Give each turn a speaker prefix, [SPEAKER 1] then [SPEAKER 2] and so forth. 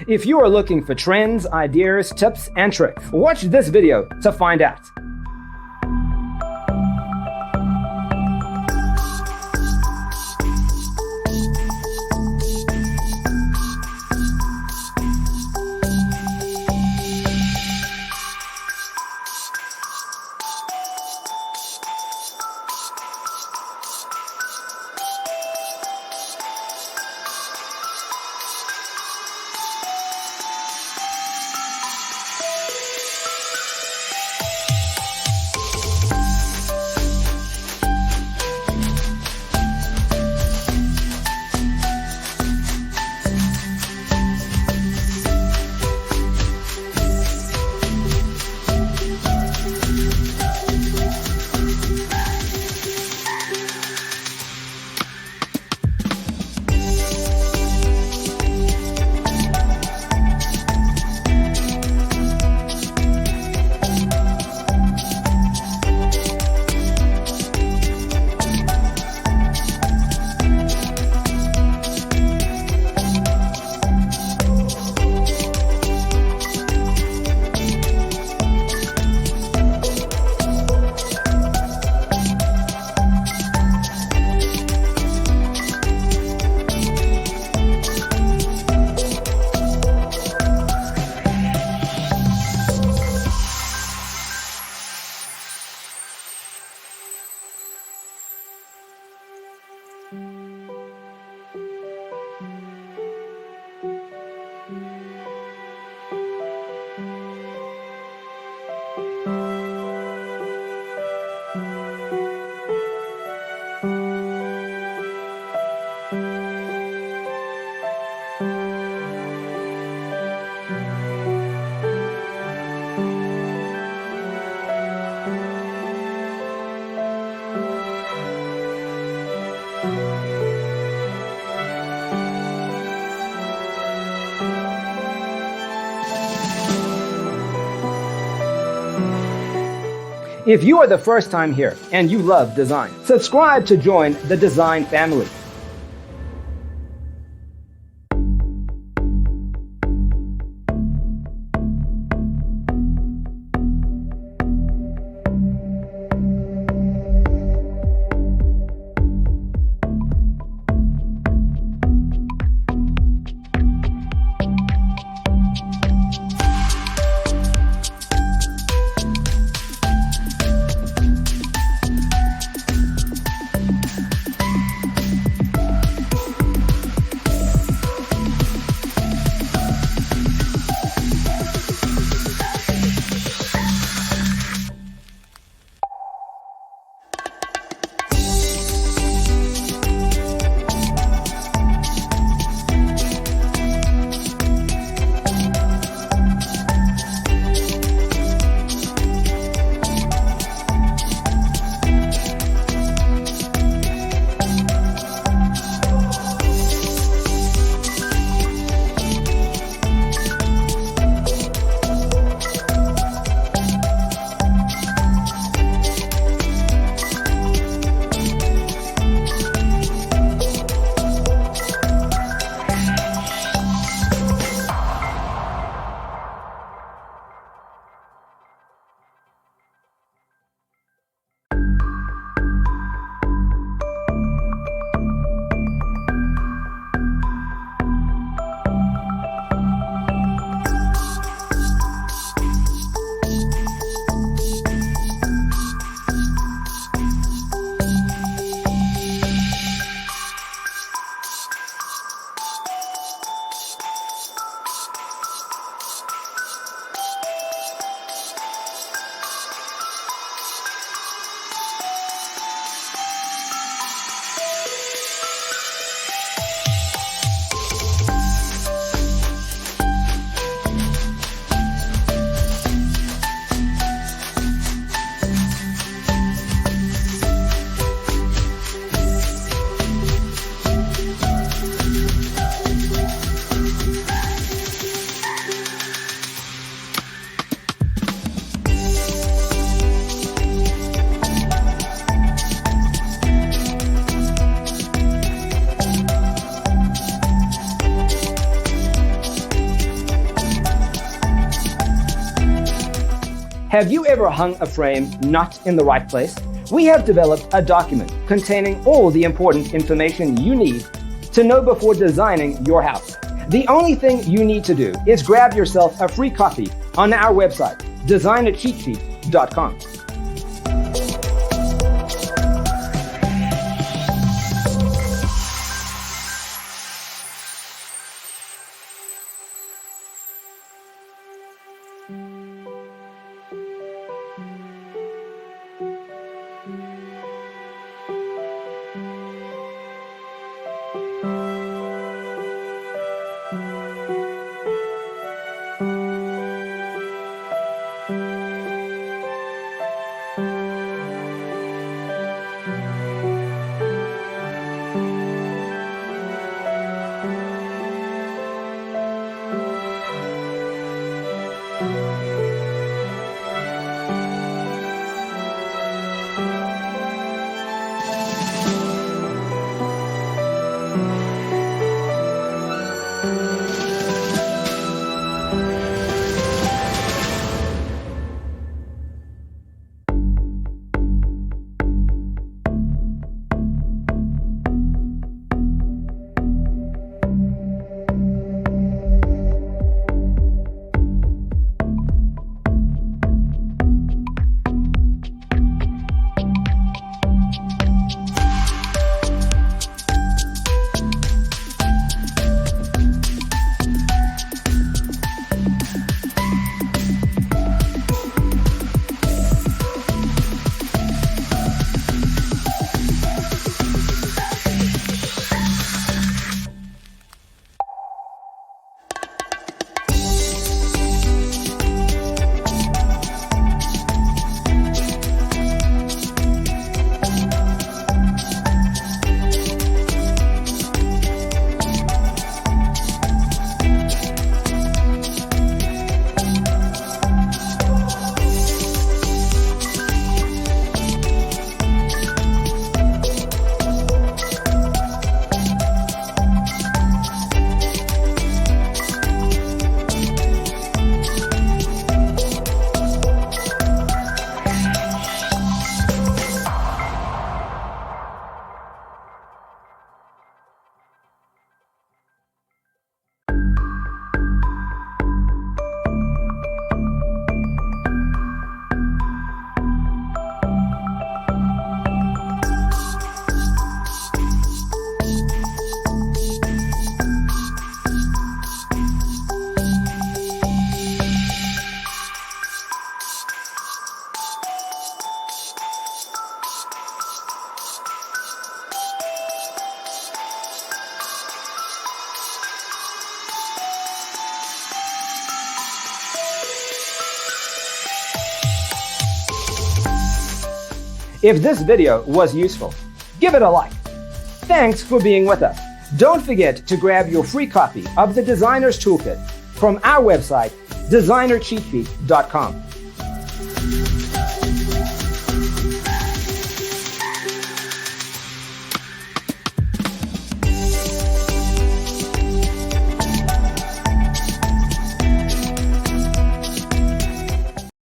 [SPEAKER 1] If you are looking for trends, ideas, tips, and tricks, watch this video to find out. If you are the first time here and you love design, subscribe to join the design family. Have you ever hung a frame not in the right place? We have developed a document containing all the important information you need to know before designing your house. The only thing you need to do is grab yourself a free copy on our website, designercheatsheet.com. If this video was useful, give it a like. Thanks for being with us. Don't forget to grab your free copy of the Designer's Toolkit from our website, designercheatsheet.com.